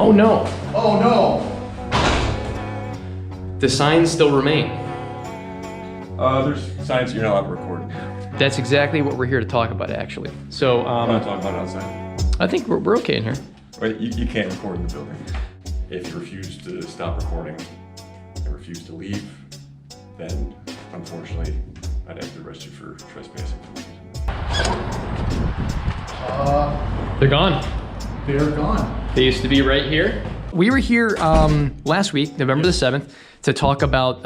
Oh no. Oh no. The signs still remain. There's signs you're not allowed to record. That's exactly what we're here to talk about, actually. So, I'm not talking about outside. I think we're okay in here. Right, you can't record in the building. If you refuse to stop recording and refuse to leave, then unfortunately, I'd have to arrest you for trespassing. They're gone. They're gone. They used to be right here. We were here last week, November the 7th, to talk about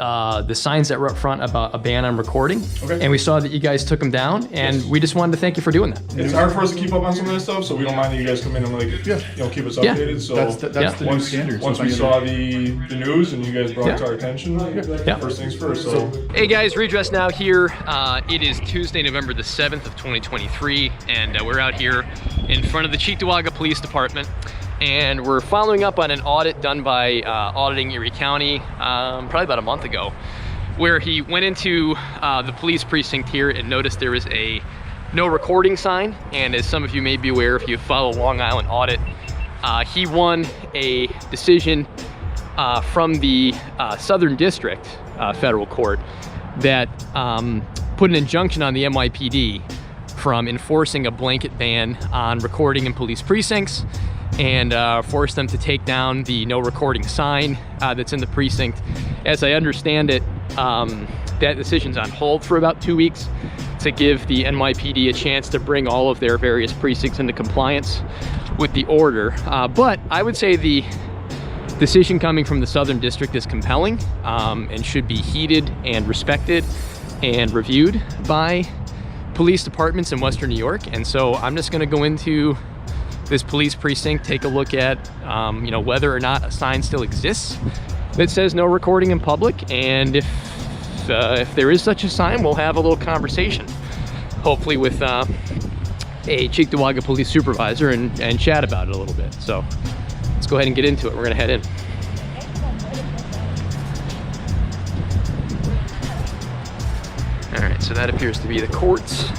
the signs that were up front about a ban on recording. Okay. And we saw that you guys took them down, and we just wanted to thank you for doing that. It's hard for us to keep up on some of this stuff, so we don't mind that you guys come in and keep us updated. So That's the new standard. Once we saw the news and you guys brought it to our attention, first things first. So hey guys, Redress Now here. It is Tuesday, November the 7th of 2023, and we're out here in front of the Cheektowaga Police Department. And we're following up on an audit done by Auditing Erie County probably about a month ago, where he went into the police precinct here and noticed there is a no recording sign. And as some of you may be aware, if you follow Long Island Audit, he won a decision from the Southern District Federal Court that put an injunction on the NYPD from enforcing a blanket ban on recording in police precincts, and forced them to take down the no recording sign that's in the precinct. As I understand it, that decision's on hold for about 2 weeks to give the NYPD a chance to bring all of their various precincts into compliance with the order. But I would say the decision coming from the Southern District is compelling and should be heeded and respected and reviewed by police departments in Western New York. And so I'm just gonna go into this police precinct, take a look at whether or not a sign still exists that says no recording in public, and if there is such a sign, we'll have a little conversation, hopefully with a Cheektowaga Police supervisor, and chat about it a little bit. So let's go ahead and get into it. We're gonna head in. All right, so that appears to be the courts.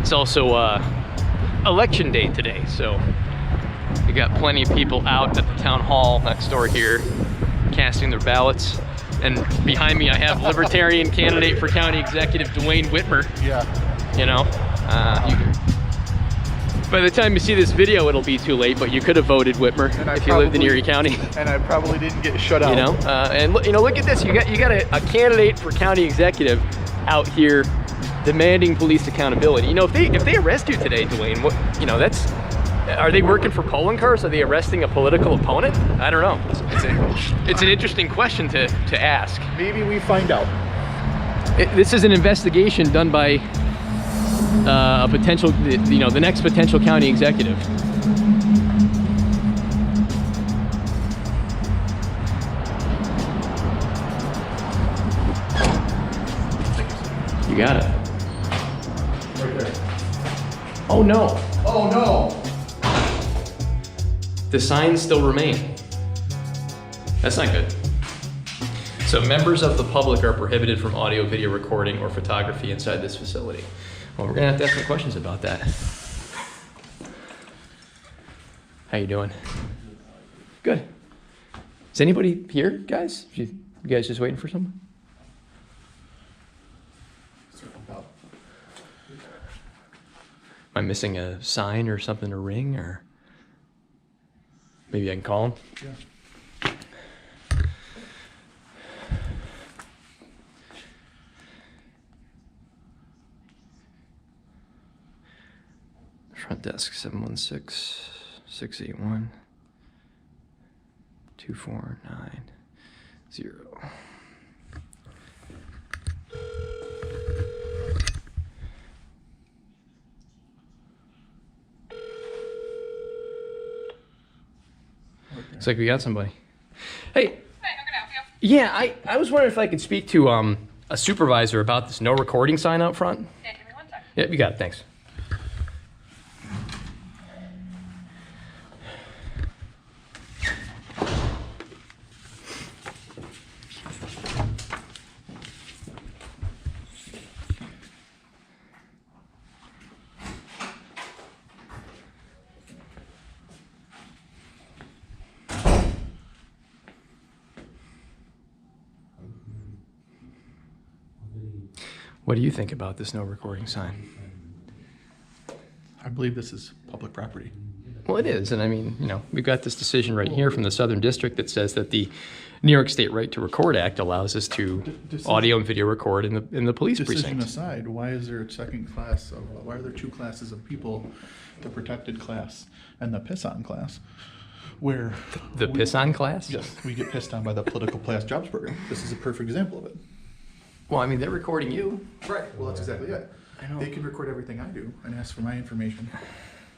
It's also election day today, so we got plenty of people out at the town hall next door here casting their ballots. And behind me I have Libertarian candidate for county executive Dwayne Whitmer. Yeah. You know, by the time you see this video it'll be too late, but you could have voted Whitmer if you lived in Erie County. And I probably didn't get shut out. You know, and look at this. You got a candidate for county executive out here demanding police accountability. You know, if they arrest you today, Dwayne, are they working for polling cars? Are they arresting a political opponent? I don't know. It's an interesting question to ask. Maybe we find out. This is an investigation done by a potential, the next potential county executive. You got it. Right there. Oh no. Oh no. The signs still remain. That's not good. So members of the public are prohibited from audio, video recording, or photography inside this facility. Well, we're gonna have to ask some questions about that. How you doing? Good. Is anybody here, guys? You guys just waiting for someone? Am I missing a sign or something to ring, or maybe I can call him? Yeah. Front desk 716-681-2490. Looks like we got somebody. Hey. Hi, how can I help you? Yeah, I was wondering if I could speak to a supervisor about this no recording sign out front. Yeah, give me 1 second. Yep, you got it, thanks. What do you think about this no recording sign? I believe this is public property. Well, it is, and I mean, you know, we've got this decision right here from the Southern District that says that the New York State Right to Record Act allows us to audio and video record in the police Decision precinct. aside, why is there a second class of, why are there two classes of people? The protected class and the piss-on class, where... The piss-on class? Yes, we get pissed on by the political class jobs program. This is a perfect example of it. Well, I mean, they're recording you. Right, well, that's exactly it. I know. They can record everything I do and ask for my information,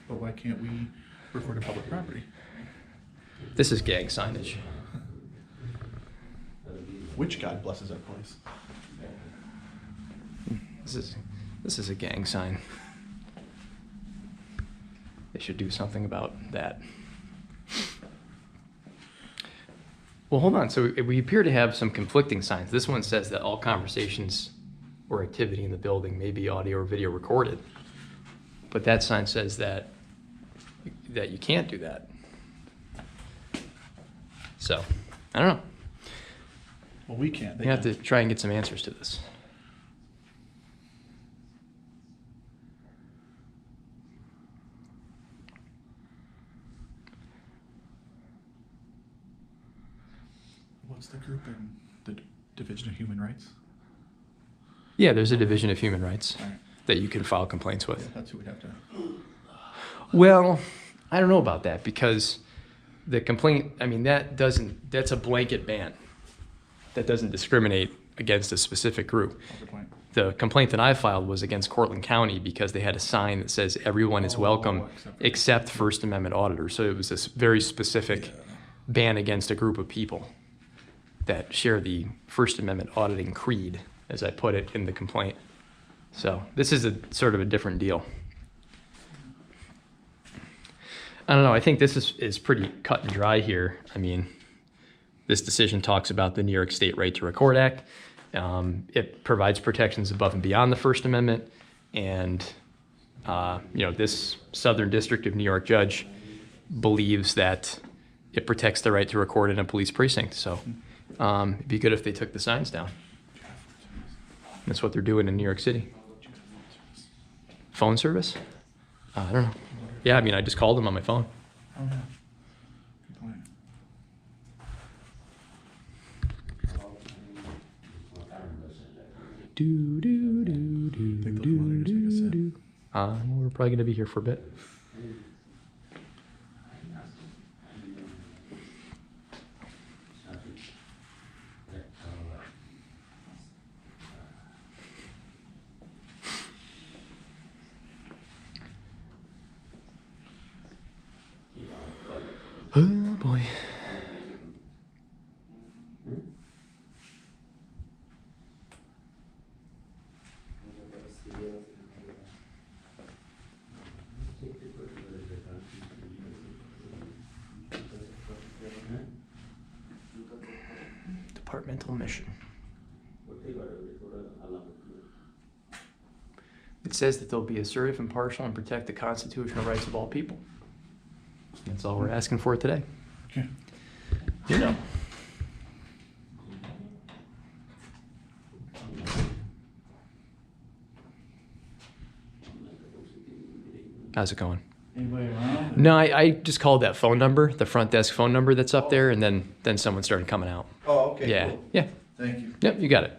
but why can't we record a public property? This is gang signage. Which God blesses our police? This is a gang sign. They should do something about that. Well, hold on. So we appear to have some conflicting signs. This one says that all conversations or activity in the building may be audio or video recorded. But that sign says that you can't do that. So, I don't know. Well, we can't. They You have can. to try and get some answers to this. What's the group in the Division of Human Rights? Yeah, there's a Division of Human Rights All right. that you can file complaints with. That's who we'd have to. Well, I don't know about that because the complaint, I mean, that's a blanket ban. That doesn't discriminate against a specific group. Good point. The complaint that I filed was against Cortland County because they had a sign that says everyone is welcome except First Amendment auditors. So it was this very specific ban against a group of people that share the First Amendment auditing creed, as I put it in the complaint. So this is a sort of a different deal. I don't know. I think this is pretty cut and dry here. I mean, this decision talks about the New York State Right to Record Act. It provides protections above and beyond the First Amendment. And, you know, this Southern District of New York judge believes that it protects the right to record in a police precinct. So it'd be good if they took the signs down. That's what they're doing in New York City. Phone service? I don't know. Yeah, I mean, I just called them on my phone. Oh, yeah. Good point. Do, do, do, do, Think those do, monitors make a do, set? do. We're probably going to be here for a bit. Oh boy. Departmental mission. It says that they'll be assertive, impartial, and protect the constitutional rights of all people. That's all we're asking for today. Okay. You know. How's it going? Anybody around? No, I just called that phone number, the front desk phone number that's up there, and then someone started coming out. Oh, okay. Yeah, Cool. yeah. Thank you. Yep, you got it.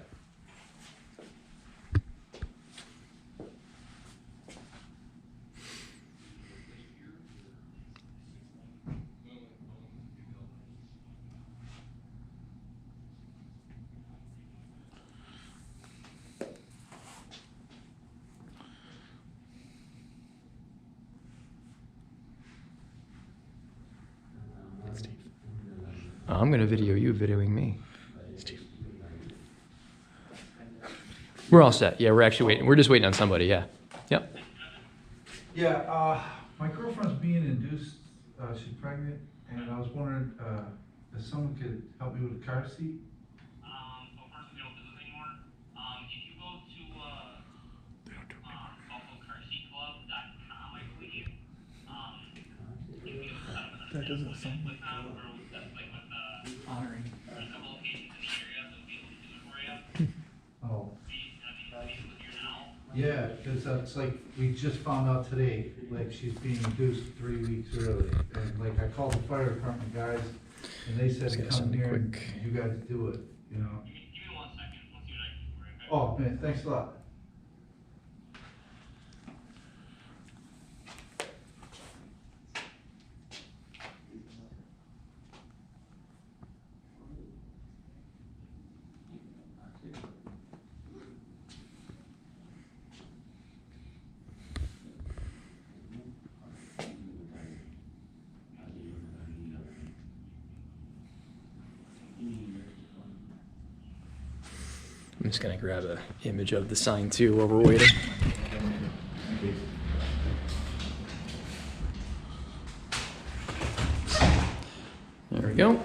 I'm going to video you videoing me. Steve. We're all set. Yeah, we're actually waiting. We're just waiting on somebody. Yeah. Yep. Yeah, my girlfriend's being induced, she's pregnant, and I was wondering, if someone could help me with a car seat? So first we don't do this anymore. If you go to, buffalocarseatclub.com, I believe, you can set up an That doesn't sound with them, or that's like with the, honoring. there's a couple locations in the area that will be able to do it for you. Oh. These with Yeah, because it's like, we just found out today, like, she's being induced 3 weeks early. And like, I called the fire department guys, and they said Just to gotta come send a here and quick- you guys do it, you know? Give me 1 second. Let's see what I can do for you. Oh, man, thanks a lot. I'm just gonna grab an image of the sign too while we're waiting. There we go.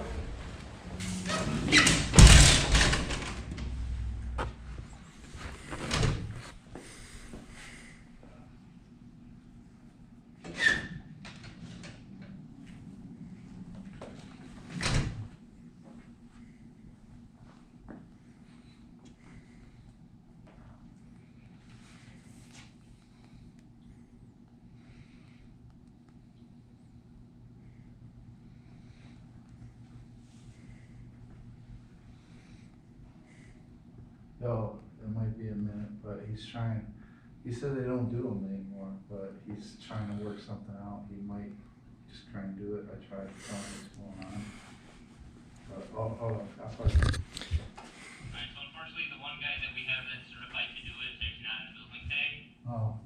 Oh, it might be a minute, but he's trying, he said they don't do them anymore, but he's trying to work something out. He might just try and do it. I tried to tell him what's going on. But, I'll probably. Alright, so unfortunately, the one guy that we have that's certified to do it is actually not in the building today. Oh,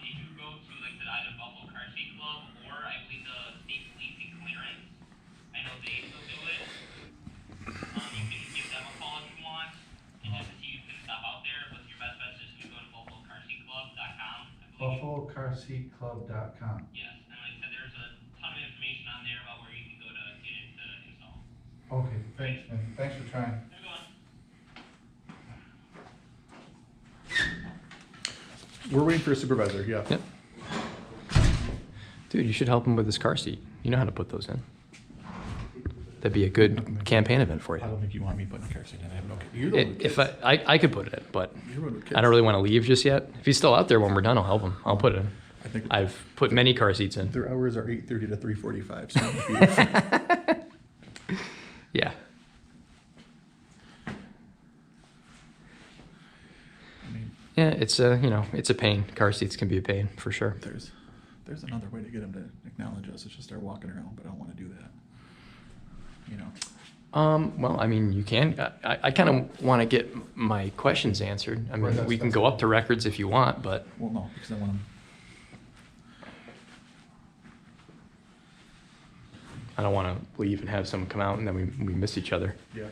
If you go to like the either Buffalo Car Seat Club or I believe the state policing clearance, I know they still do it. You can give them a call if you want, and just to see if you can stop out there, but your best bet is just to go to buffalocarseatclub.com, I believe. BuffaloCarSeatClub.com. Yes, and like I said, there's a ton of information on there about where you can go to get it installed. Okay, thanks, man. Thanks for trying. There you go. We're waiting for a supervisor, yeah. Yep. Dude, you should help him with his car seat. You know how to put those in. That'd be a good campaign event for I you. don't think you want me putting a car seat in. I have no. You're the one with If kids. I could put it in, but You're the one with I kids. don't really want to leave just yet. If he's still out there when we're done, I'll help him. I'll put it in. I think I've put many car seats in. their hours are 8:30 to 3:45. So it might be- Yeah. I mean, Yeah, it's a, it's a pain. Car seats can be a pain for sure. there's another way to get them to acknowledge us. It's just start walking around, but I don't want to do that. You know. Well, I mean, you can. I kind of want to get my questions answered. I mean, Right, we can that's- go up to records if you want, but Well, no, because I want them. I don't want to leave and have someone come out and then we miss each other. Yeah.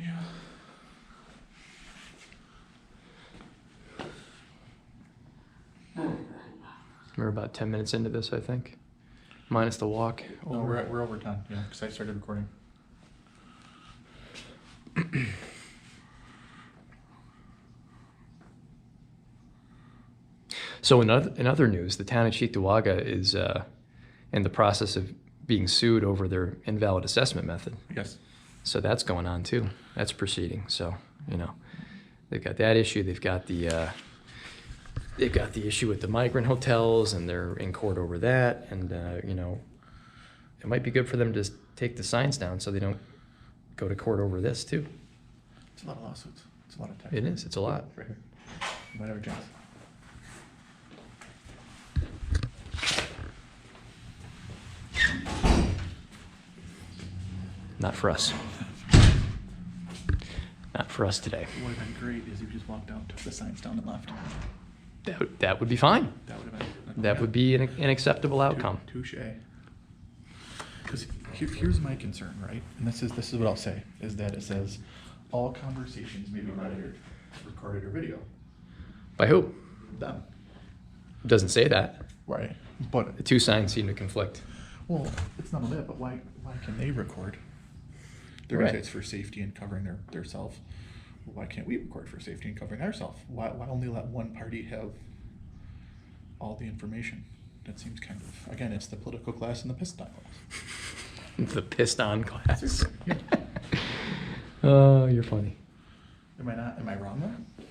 Yeah. We're about 10 minutes into this, I think, minus the walk. No, we're over time. Yeah, because I started recording. So in other news, the town of Cheektowaga is in the process of being sued over their invalid assessment method. Yes. So that's going on too. That's proceeding. So, they've got that issue. They've got the issue with the migrant hotels, and they're in court over that. And it might be good for them to just take the signs down so they don't go to court over this too. It's a lot of lawsuits. It's a lot of time. It is. It's a lot. Right here. You might have a chance. Not for us. Not for us today. What would have been great is you just walked out, took the signs down and left. That would be fine. That would have been. That would be an acceptable outcome. Touche. Because here's my concern, right? And this is what I'll say, is that it says all conversations may be monitored, recorded, or video. By who? Them. It doesn't say that. Right. But The two signs seem to conflict. well, it's not only that, but why can they record? They're gonna say Right. it's for safety and covering their self. Well, why can't we record for safety and covering ourselves? Why only let one party have all the information? That seems kind of, again, it's the political class and the piston class. The pissed on class. Yeah. Oh, you're funny. Am I wrong though?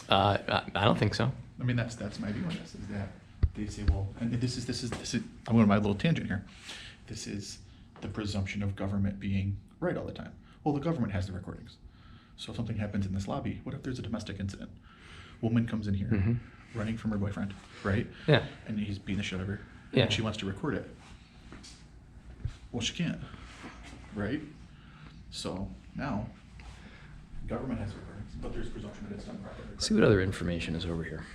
I don't think so. I mean, that's my view on this, is that they say, well, and this is, I'm going on my little tangent here. This is the presumption of government being right all the time. Well, the government has the recordings. So if something happens in this lobby, what if there's a domestic incident? Woman comes in here, running from her boyfriend, right? Yeah. And he's beating the shit out of her. Yeah. And she wants to record it. Well, she can't, right? So now, government has recordings, but there's presumption that it's done properly. Let's see what other information is over here.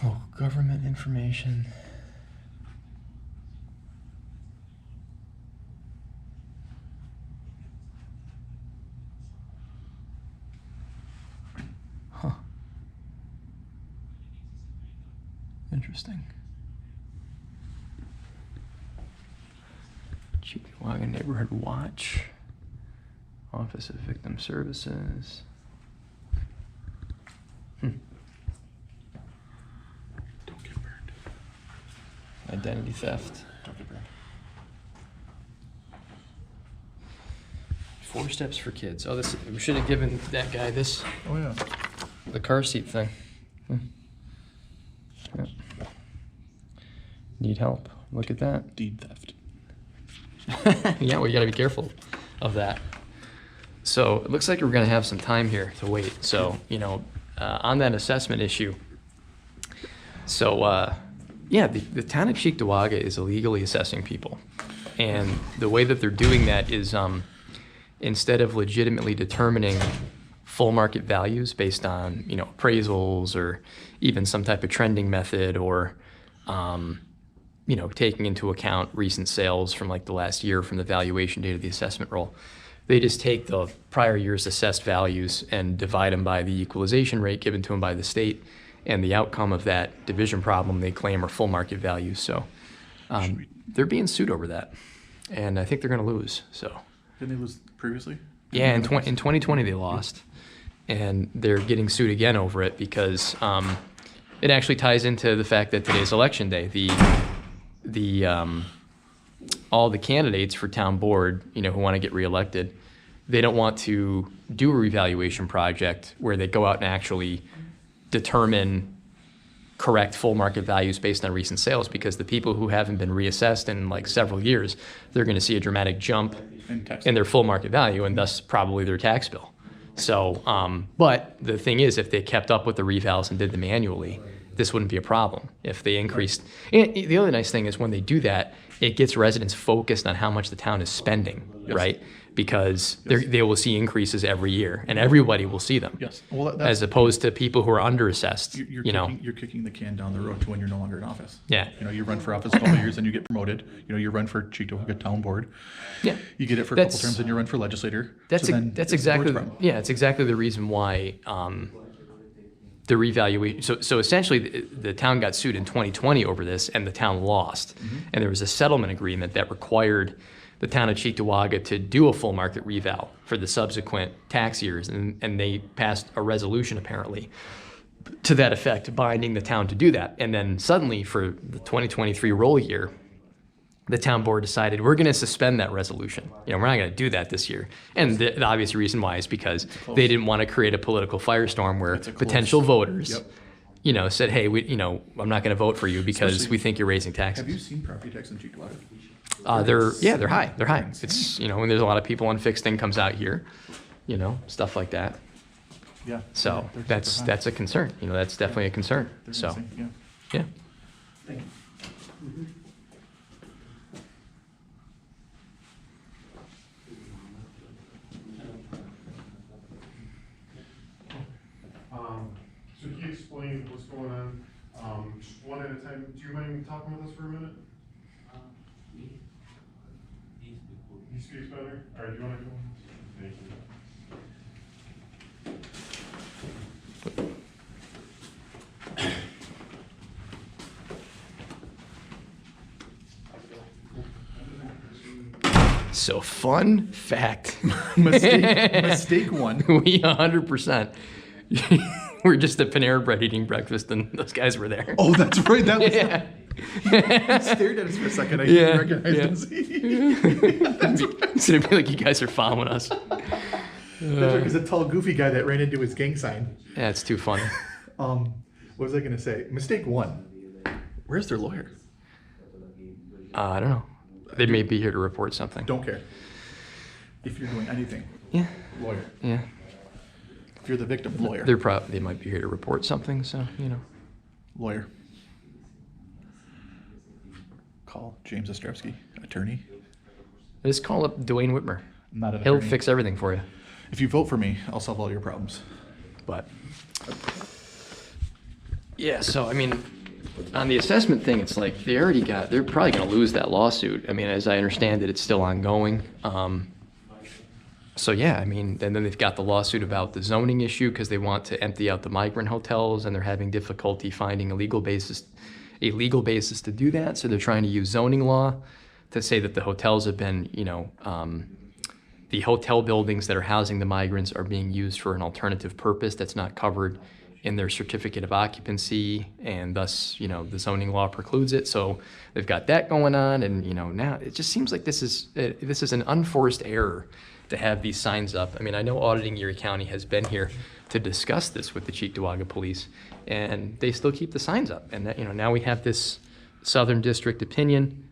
Oh, government information. Huh. Interesting. Cheektowaga Neighborhood Watch. Office of Victim Services. Don't get burned. Identity theft. Don't get burned. 4 steps for kids. Oh, this, we should have given that guy this, Oh, yeah. the car seat thing. Yeah. Need help. Look at that. Deed theft. Yeah, well, you gotta be careful of that. So it looks like we're gonna have some time here to wait. So, you know, on that assessment issue, so yeah, the town of Cheektowaga is illegally assessing people. And the way that they're doing that is instead of legitimately determining full market values based on, you know, appraisals or even some type of trending method or, you know, taking into account recent sales from like the last year from the valuation date of the assessment roll. They just take the prior year's assessed values and divide them by the equalization rate given to them by the state, and the outcome of that division problem they claim are full market values. So they're being sued over that, and I think they're going to lose. So Didn't they lose previously? yeah, in 2020 they lost, and they're getting sued again over it because it actually ties into the fact that today's election day. All the candidates for town board, you know, who want to get reelected, they don't want to do a revaluation project where they go out and actually determine correct full market values based on recent sales, because the people who haven't been reassessed in like several years, they're going to see a dramatic jump in their full market value and thus probably their tax bill. So, but the thing is, if they kept up with the revals and did them annually, this wouldn't be a problem. If they increased, and the other nice thing is when they do that, it gets residents focused on how much the town is spending, right? Because they will see increases every year, and everybody will see them. Yes. Well, as opposed to people who are underassessed. You're kicking the can down the road to when you're no longer in office. Yeah. You know, you run for office a couple of years and you get promoted. You know, you run for Cheektowaga Town Board. Yeah. You get it for a couple terms and you run for legislator. That's So then that's it's the board's exactly problem. yeah. It's exactly the reason why the revaluation. So essentially, the town got sued in 2020 over this, and the town lost. And there was a settlement agreement that required the town of Cheektowaga to do a full market reval for the subsequent tax years, and they passed a resolution apparently to that effect, binding the town to do that. And then suddenly, for the 2023 roll year, the town board decided we're going to suspend that resolution. You know, we're not going to do that this year. And the obvious reason why is because they didn't want to create a political firestorm where potential voters, you know, said, hey, I'm not going to vote for you because we think you're raising taxes. Have you seen property tax in Cheektowaga? They're high. They're high. It's, you know, when there's a lot of people on fixed incomes out here, you know, stuff like that. Yeah. So they're super high. that's a concern. You know, that's definitely a concern. They're So insane, yeah. yeah. So he explained what's going on, just one at a time. Do you mind talking with us for a minute? He speaks better? All right, do you want to go? Thank you. So fun fact. Mistake one. We 100%. We're just at Panera Bread eating breakfast, and those guys were there. Oh, that's right. That was Yeah. Stared at us for a second. I didn't recognize him. It's gonna be like you guys are following us. There's a tall, goofy guy that ran into his gang sign. Yeah, it's too funny. What was I gonna say? Mistake one. Where's their lawyer? I don't know. They may be here to report something. Don't care. If you're doing anything, Yeah, lawyer. yeah. If you're the victim, lawyer. They might be here to report something, so, you know. Lawyer. Call James Ostrowski, attorney. Just call up Dwayne Whitmer. Not an He'll attorney. fix everything for you. If you vote for me, I'll solve all your problems. But yeah, so I mean, on the assessment thing, it's like they're probably going to lose that lawsuit. I mean, as I understand it, it's still ongoing. So yeah, I mean, and then they've got the lawsuit about the zoning issue because they want to empty out the migrant hotels and they're having difficulty finding a legal basis to do that. So they're trying to use zoning law to say that the hotels have been, you know, the hotel buildings that are housing the migrants are being used for an alternative purpose that's not covered in their certificate of occupancy, and thus, you know, the zoning law precludes it. So they've got that going on, and you know, now it just seems like this is an unforced error to have these signs up. I mean, I know Auditing Erie County has been here to discuss this with the Cheektowaga Police, and they still keep the signs up. And that, you know, now we have this Southern District opinion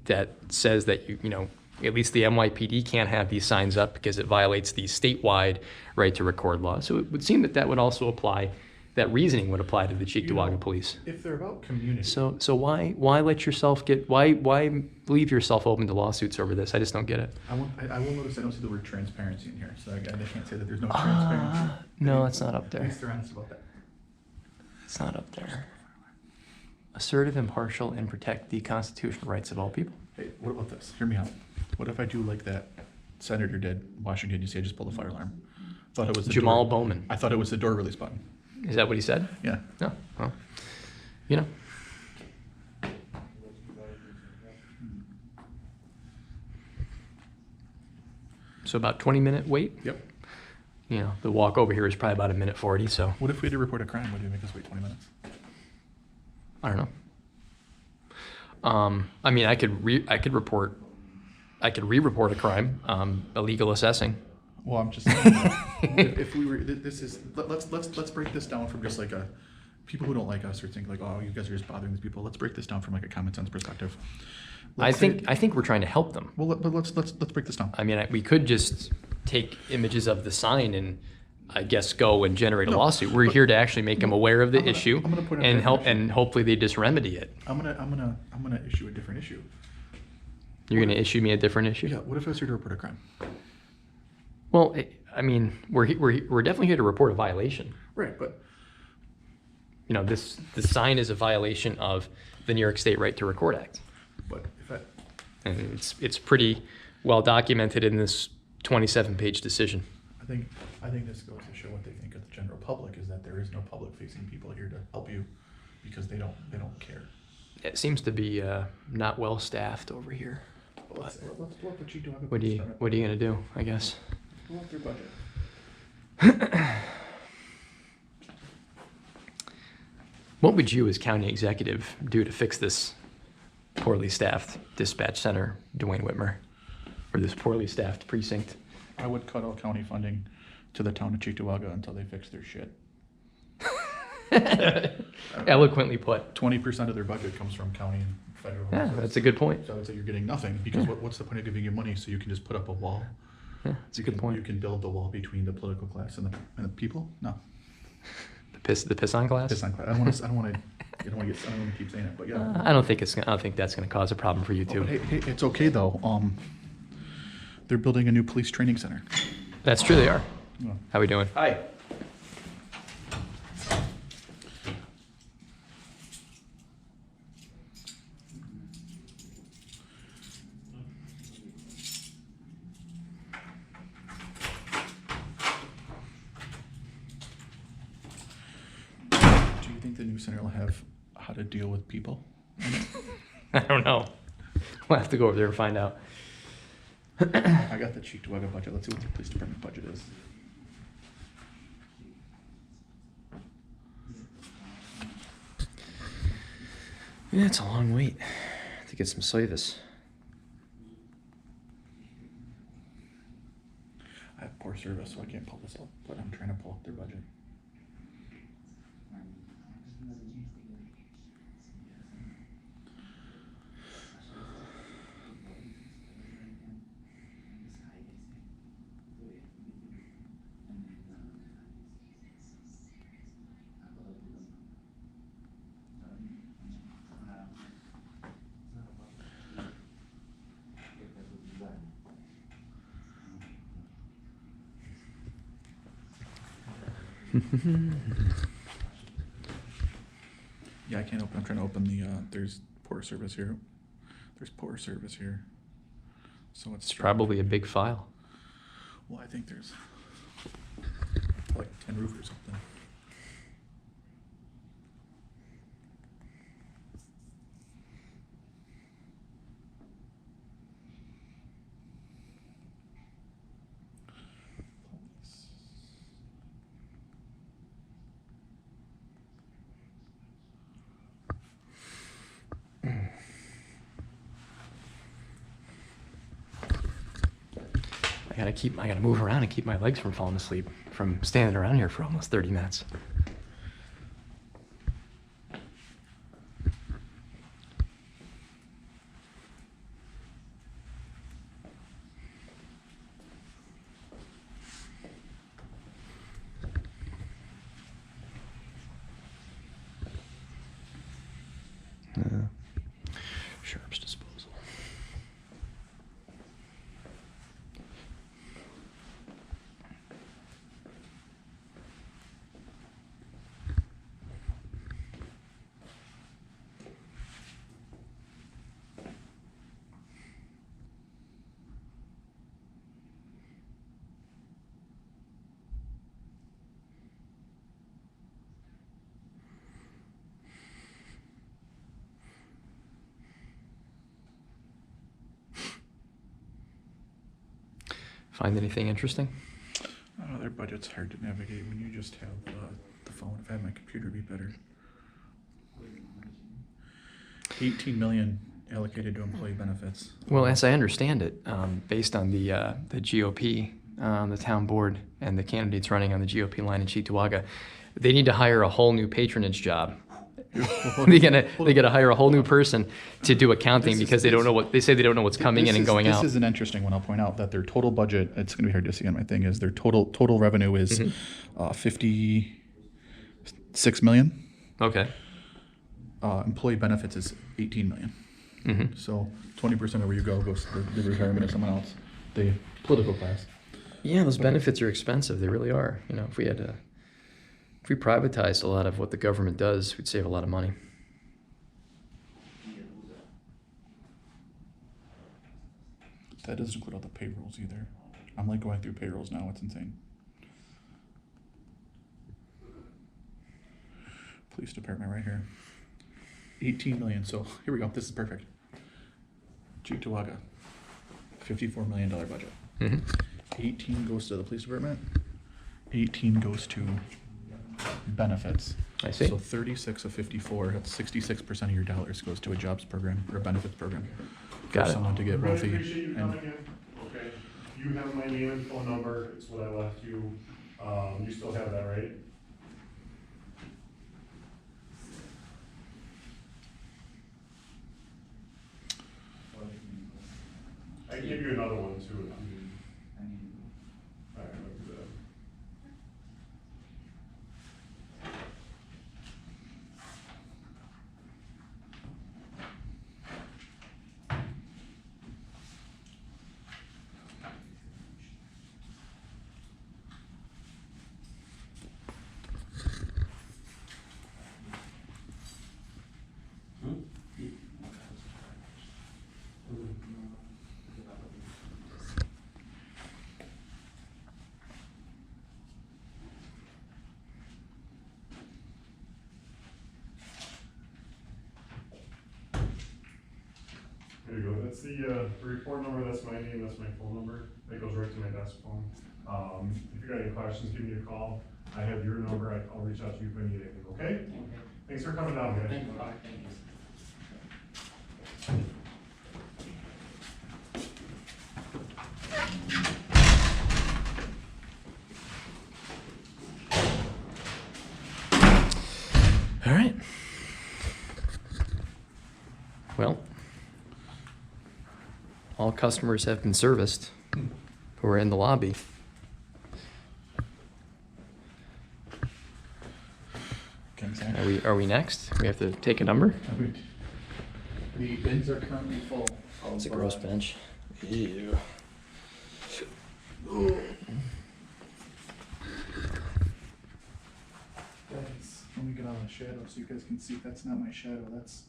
that says that you know, at least the NYPD can't have these signs up because it violates the statewide right to record law. So it would seem that that would also apply, that reasoning would apply to the Cheektowaga Police. If they're about community. So why let yourself why leave yourself open to lawsuits over this? I just don't get it. I will notice I don't see the word transparency in here, so I can't say that there's no transparency. No, it's not up At there. least they're honest about that. It's not up there. Assertive, impartial, and protect the constitutional rights of all people. Hey, what about this? Hear me out. What if I do like that senator did in Washington, D.C.? I just pulled a fire alarm. Thought it was the Jamal door. Bowman. I thought it was the door release button. Is that what he said? Yeah. No. Well, you know. So about 20-minute wait. Yep. You know, the walk over here is probably about 1:40. So What if we had to report a crime? Would you make us wait 20 minutes? I don't know. I mean, I could re-report a crime, illegal assessing. Well, I'm just saying, if we were, this is, let's break this down from just like a, people who don't like us or think like, oh, you guys are just bothering these people. Let's break this down from like a common sense perspective. I think we're trying to help them. Well, but let's break this down. I mean, we could just take images of the sign and I guess go and generate a No, lawsuit. We're here to actually make them aware of the issue I'm gonna put it and in help, action. and hopefully they just remedy it. I'm gonna issue a different issue. You're going to issue me a different issue? Yeah. What if I was here to report a crime? Well, I mean, we're definitely here to report a violation. Right, but You know, the sign is a violation of the New York State Right to Record Act. if I, And it's pretty well documented in this 27-page decision. I think this goes to show what they think of the general public is that there is no public-facing people here to help you because they don't care. It seems to be not well staffed over here. Let's pull up what you do. What are you gonna do? I guess. Pull up their budget. What would you, as county executive, do to fix this poorly staffed dispatch center, Dwayne Whitmer, or this poorly staffed precinct? I would cut all county funding to the town of Cheektowaga until they fix their shit. Eloquently put. 20% of their budget comes from county and federal. Yeah, that's a good point. So I would say you're getting nothing because what's the point of giving you money so you can just put up a wall? Yeah, that's a good point. You can build the wall between the political class and the people. No, The piss on class. piss on class. I don't want to keep saying it, but yeah. I don't think that's gonna cause a problem for you Oh, too. but hey, it's okay though. They're building a new police training center. That's true. They are. Yeah. How we doing? Hi. Do you think the new center will have how to deal with people? I don't know. We'll have to go over there and find out. I got the Cheektowaga budget. Let's see what the police department budget is. Yeah, it's a long wait to get some service. I have poor service, so I can't pull this up, but I'm trying to pull up their budget. Yeah, I can't open. I'm trying to open the. There's poor service here. There's poor service here. So it's Probably a big file. Well, I think there's like 10 roof or something. I gotta move around and keep my legs from falling asleep from standing around here for almost 30 minutes. Sharps disposal. Find anything interesting? Their budget's hard to navigate when you just have the phone. If I had my computer, it'd be better. 18 million allocated to employee benefits. Well, as I understand it, based on the GOP, the town board, and the candidates running on the GOP line in Cheektowaga, they need to hire a whole new patronage job. they gotta hire a whole new person to do accounting because they don't know what they say. They don't know what's coming in and going out. This is an interesting one. I'll point out that their total budget. It's gonna be hard to see on my thing. Is their total revenue is 56 million. Okay. Employee benefits is 18 million. So 20% of where you go goes to the retirement of someone else, the political class. Yeah, those benefits are expensive. They really are. You know, if we privatized a lot of what the government does, we'd save a lot of money. That doesn't include all the payrolls either. I'm like going through payrolls now. It's insane. Police department right here. 18 million. So here we go. This is perfect. Cheektowaga. $54 million budget. 18 goes to the police department. 18 goes to benefits. I see. So 36 of 54, that's 66% of your dollars goes to a jobs program or a benefits program. Got for it. someone to get Really wealthy. appreciate you And coming in, okay? You have my name and phone number, it's what I left you. You still have that, right? I can give you another one too. Alright, I'll do that. There you go, that's the report number, that's my name, that's my phone number, that goes right to my desk phone. If you got any questions, give me a call, I have your number, I'll reach out to you if I need anything, okay? Thanks for coming down, guys. Thank you. All right. Well, all customers have been serviced who are in the lobby. Are we next? We have to take a number? The bins are currently full. It's a gross bench. Ew. Let me get on the shadow so you guys can see that's not my shadow. That's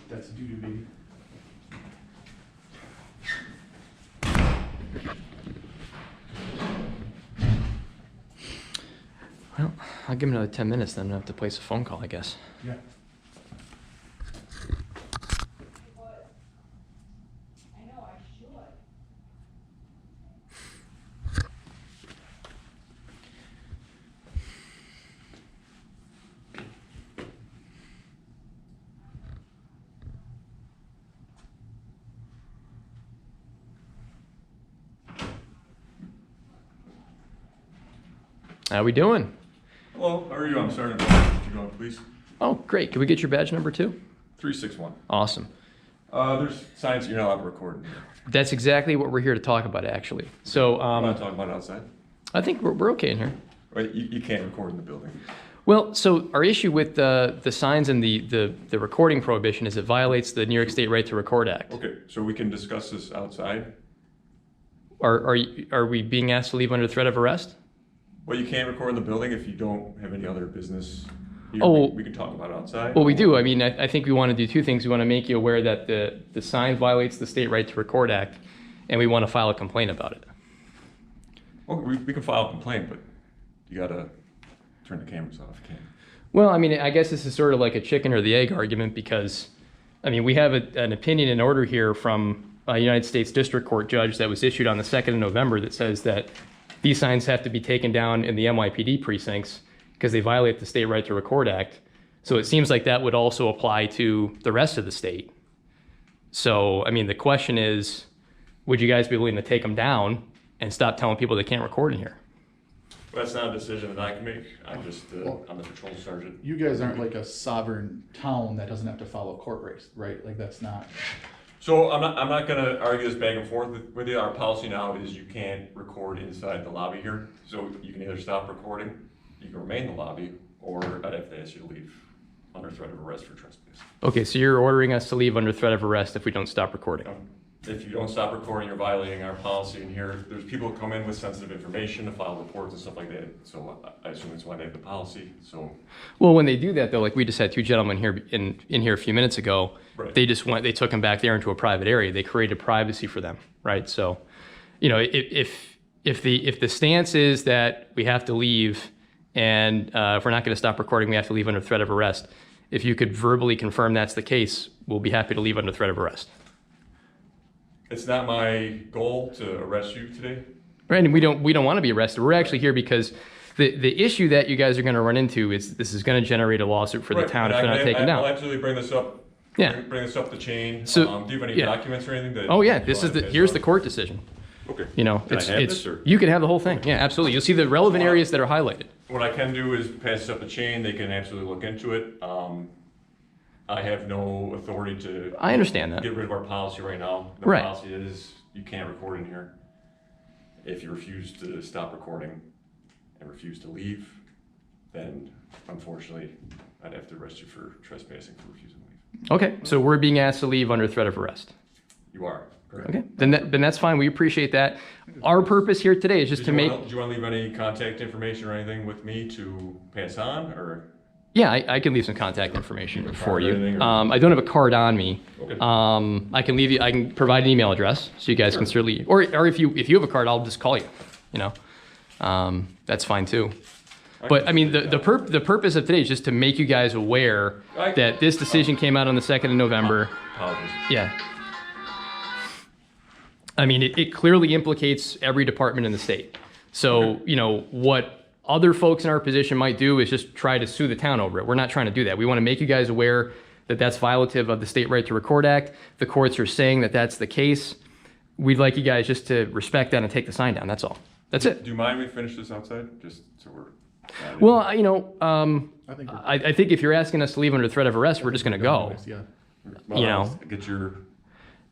that's doo-doo, baby. Well, I'll give him another 10 minutes, then I'll have to place a phone call, I guess. Yeah. I know, I should. How we doing? Hello, how are you? I'm Sergeant Cheektowaga Police. Oh, great. Can we get your badge number 2? 361. Awesome. There's signs you're not allowed to record in here. That's exactly what we're here to talk about, actually. So I'm not talking about outside. I think we're okay in here. Right, you can't record in the building. Well, so our issue with the signs and the recording prohibition is it violates the New York State Right to Record Act. Okay, so we can discuss this outside. Are we being asked to leave under threat of arrest? Well, you can't record in the building if you don't have any other business here. Oh. We can talk about outside. Well, we do. I mean, I think we want to do two things. We want to make you aware that the sign violates the State Right to Record Act, and we want to file a complaint about it. Well, we can file a complaint, but you gotta turn the cameras off. You can't. Well, I mean, I guess this is sort of like a chicken or the egg argument because, I mean, we have an opinion and order here from a United States District Court judge that was issued on the 2nd of November that says that these signs have to be taken down in the NYPD precincts because they violate the State Right to Record Act. So it seems like that would also apply to the rest of the state. So, I mean, the question is, would you guys be willing to take them down and stop telling people they can't record in here? Well, that's not a decision that I can make. I'm just, I'm the patrol sergeant. You guys aren't like a sovereign town that doesn't have to follow court race, right? Like that's not. So I'm not gonna argue this back and forth with you. Our policy now is you can't record inside the lobby here. So you can either stop recording, you can remain in the lobby, or I'd have to ask you to leave under threat of arrest for trespass. Okay, so you're ordering us to leave under threat of arrest if we don't stop recording. If you don't stop recording, you're violating our policy in here. There's people who come in with sensitive information to file reports and stuff like that. So I assume that's why they have the policy. So. Well, when they do that though, like we just had two gentlemen here in here a few minutes ago, Right. they took them back there into a private area. They created privacy for them, right? So, you know, if the stance is that we have to leave and if we're not going to stop recording, we have to leave under threat of arrest. If you could verbally confirm that's the case, we'll be happy to leave under threat of arrest. It's not my goal to arrest you today. Right, and we don't want to be arrested. We're actually here because the issue that you guys are going to run into is this is going to generate a lawsuit for the town if they're not taken down. I'll absolutely bring this up. Yeah. Bring this up the chain. So, do you have any yeah. documents or anything? That Oh yeah, you this want is to pass here's on? the court decision. Okay. You know, Can I have this, or? you can have the whole thing. Yeah, absolutely. You'll see the relevant areas that are highlighted. What I can do is pass this up the chain. They can absolutely look into it. I have no authority to. I understand that. Get rid of our policy right now. The Right. policy is you can't record in here. If you refuse to stop recording and refuse to leave, then unfortunately, I'd have to arrest you for trespassing for refusing to leave. Okay, so we're being asked to leave under threat of arrest. You are, correct. Okay, then that's fine. We appreciate that. Our purpose here today is just to make. Do you want to leave any contact information or anything with me to pass on, or? Yeah, I can leave some contact information for you. anything, or- I don't have a card on me. Okay. I can provide an email address so you guys can certainly, or if you have a card, I'll just call you. You know, that's fine too. But I mean, the purpose of today is just to make you guys aware that this decision came out on the 2nd of November. Apologies. Yeah. I mean, it clearly implicates every department in the state. So, you know, what other folks in our position might do is just try to sue the town over it. We're not trying to do that. We want to make you guys aware that that's violative of the State Right to Record Act. The courts are saying that that's the case. We'd like you guys just to respect that and take the sign down. That's all. That's it. Do you mind we finish this outside, just so we're? Well, I think we're- I think if you're asking us to leave under threat of arrest, we're just going to go. Yeah. Well, you I'll know. get your.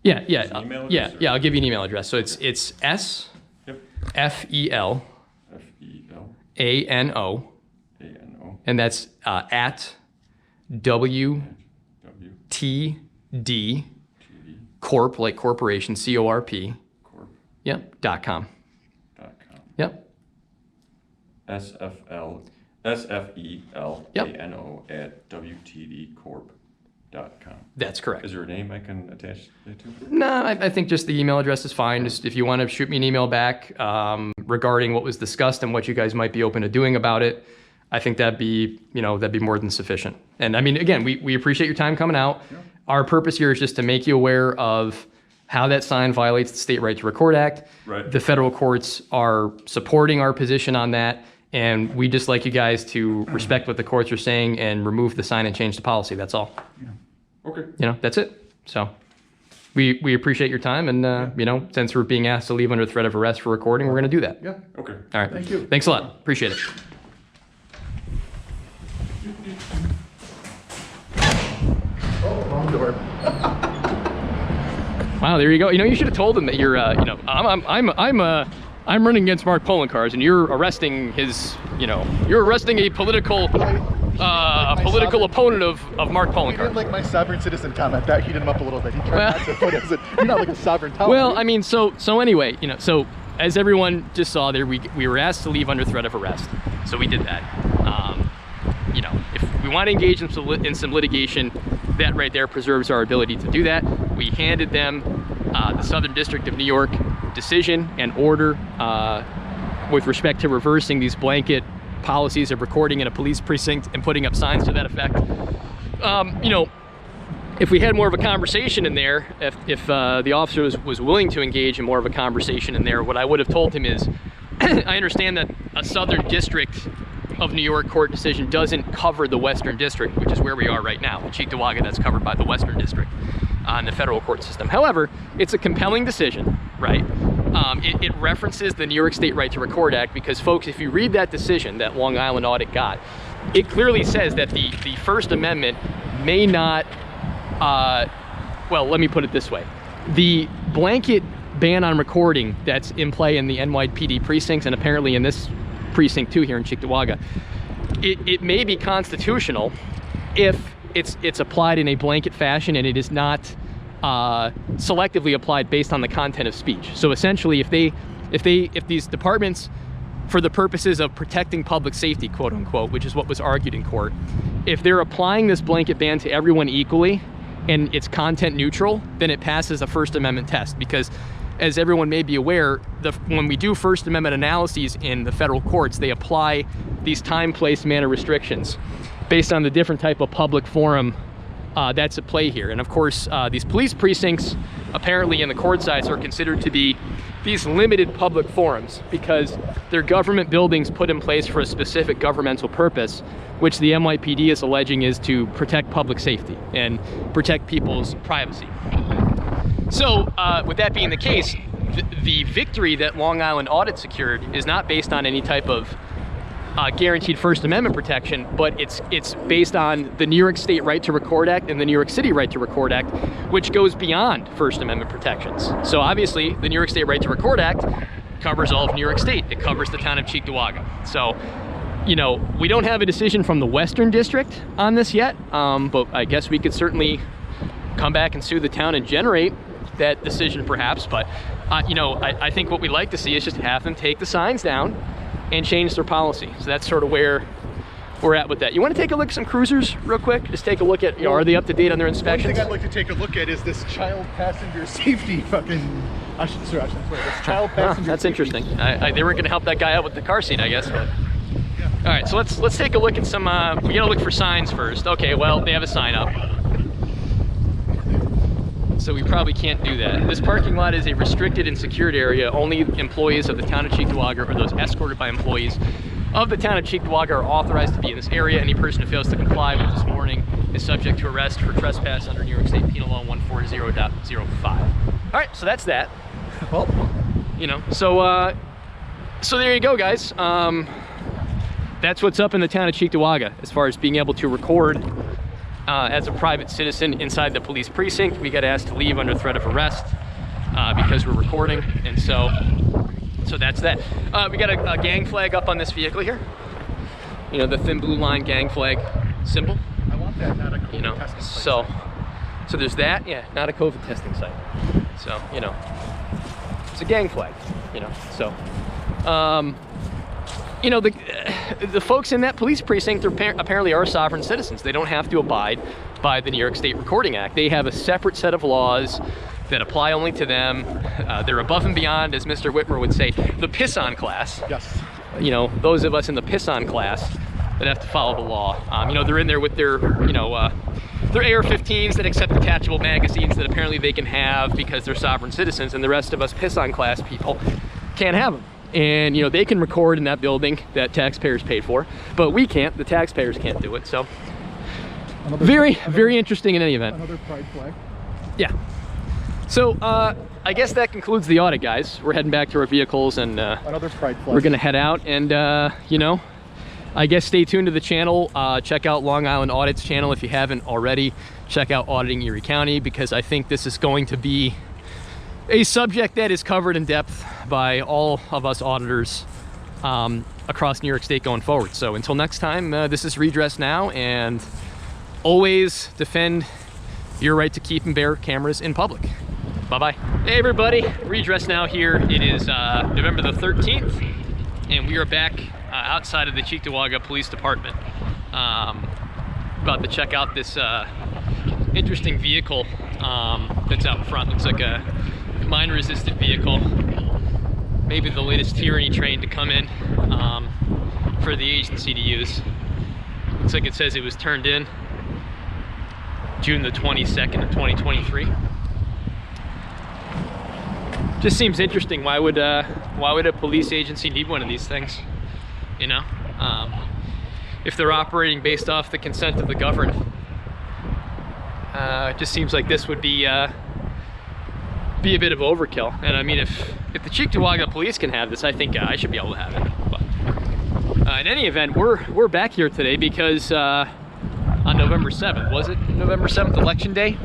Yeah, Just yeah, an email yeah, address, or- yeah. I'll give you an email address. So it's S Yep. FEL FEL ANO, ANO and that's at WTD WTD Corp, like corporation, CORP. Corp. Yep. .com. .com. Yep. SFELANO at WTDcorp.com. That's correct. Is there a name I can attach that to? No, I think just the email address is fine. Just if you want to shoot me an email back regarding what was discussed and what you guys might be open to doing about it, I think that'd be more than sufficient. And I mean, again, we appreciate your time coming out. Yeah. Our purpose here is just to make you aware of how that sign violates the State Right to Record Act. Right. The federal courts are supporting our position on that. And we just like you guys to respect what the courts are saying and remove the sign and change the policy. That's all. Yeah. Okay. That's it. So we appreciate your time. And, since we're being asked to leave under threat of arrest for recording, we're going to do that. Yeah. Okay. All right. Thank you. Thanks a lot. Appreciate it. Oh, wrong door. Wow, there you go. You should have told him that you're, I'm running against Mark Poloncarz, and you're arresting his, you're arresting a political opponent of Mark He didn't Poloncarz. like my sovereign citizen comment. That heated him up a little bit. He tried not to put it as a, you're not like a sovereign tower. Well, I mean, so anyway, so as everyone just saw there, we were asked to leave under threat of arrest, so we did that. If we want to engage in some litigation, that right there preserves our ability to do that. We handed them the Southern District of New York decision and order with respect to reversing these blanket policies of recording in a police precinct and putting up signs to that effect. If we had more of a conversation in there, if the officer was willing to engage in more of a conversation in there, what I would have told him is, I understand that a Southern District of New York court decision doesn't cover the Western District, which is where we are right now. In Cheektowaga, that's covered by the Western District in the federal court system. However, it's a compelling decision, right? It references the New York State Right to Record Act because, folks, if you read that decision that Long Island audit got, it clearly says that the First Amendment may not, well, let me put it this way. The blanket ban on recording that's in play in the NYPD precincts and apparently in this precinct too here in Cheektowaga, it may be constitutional if it's applied in a blanket fashion and it is not selectively applied based on the content of speech. So essentially, if these departments, for the purposes of protecting public safety, quote unquote, which is what was argued in court, if they're applying this blanket ban to everyone equally and it's content neutral, then it passes a First Amendment test. Because as everyone may be aware, when we do First Amendment analyses in the federal courts, they apply these time, place, manner restrictions based on the different type of public forum that's at play here. And of course, these police precincts, apparently in the court sides, are considered to be these limited public forums because they're government buildings put in place for a specific governmental purpose, which the NYPD is alleging is to protect public safety and protect people's privacy. So with that being the case, the victory that Long Island Audit secured is not based on any type of guaranteed First Amendment protection, but it's based on the New York State Right to Record Act and the New York City Right to Record Act, which goes beyond First Amendment protections. So obviously, the New York State Right to Record Act covers all of New York State. It covers the town of Cheektowaga. So, we don't have a decision from the Western District on this yet, but I guess we could certainly come back and sue the town and generate that decision perhaps. But, I think what we'd like to see is just have them take the signs down and change their policy. So that's sort of where we're at with that. You want to take a look at some cruisers real quick? Just take a look at, are they up to date on their inspections? One thing I'd like to take a look at is this child passenger safety fucking, I shouldn't swear, this child passenger that's safety. interesting. They weren't going to help that guy out with the car seat, I guess. But. Yeah. All right, so let's take a look at some, we gotta look for signs first. Okay, well, they have a sign up. So we probably can't do that. This parking lot is a restricted and secured area. Only employees of the town of Cheektowaga or those escorted by employees of the town of Cheektowaga are authorized to be in this area. Any person who fails to comply with this warning is subject to arrest for trespass under New York State Penal Law 140.05. All right, so that's that. Well, So So there you go, guys. That's what's up in the town of Cheektowaga as far as being able to record as a private citizen inside the police precinct. We got asked to leave under threat of arrest because we're recording, and so that's that. We got a gang flag up on this vehicle here. You know, the thin blue line gang flag symbol. I want that, not a COVID You know, testing so site. there's that. Yeah, not a COVID testing site. So, you know, it's a gang flag. You know, so. You know, the folks in that police precinct apparently are sovereign citizens. They don't have to abide by the New York State Recording Act. They have a separate set of laws that apply only to them. They're above and beyond, as Mr. Whitmer would say, the piss-on class. Yes. You know, those of us in the piss-on class that have to follow the law. You know, they're in there with their, you know, their AR-15s that accept detachable magazines that apparently they can have because they're sovereign citizens, and the rest of us piss-on class people can't have them. And, you know, they can record in that building that taxpayers paid for, but we can't. The taxpayers can't do it. So very interesting in any event. Another pride flag. Yeah. So I guess that concludes the audit, guys. We're heading back to our vehicles, and Another pride flag. we're gonna head out. And you know, I guess stay tuned to the channel. Check out Long Island Audit's channel if you haven't already. Check out Auditing Erie County, because I think this is going to be a subject that is covered in depth by all of us auditors across New York State going forward. So until next time, this is Redress Now, and always defend your right to keep and bear cameras in public. Bye-bye. Hey everybody, Redress Now here. It is November the 13th, and we are back outside of the Cheektowaga Police Department. About to check out this interesting vehicle that's out front. Looks like a mine-resistant vehicle. Maybe the latest tyranny train to come in for the agency to use. Looks like it says it was turned in June the 22nd of 2023. Just seems interesting. Why would a police agency need one of these things? You know, if they're operating based off the consent of the governed, it just seems like this would be a bit of overkill. And I mean, if the Cheektowaga Police can have this, I think I should be able to have it. But in any event, we're back here today because on November 7th, was it November 7th, Election Day?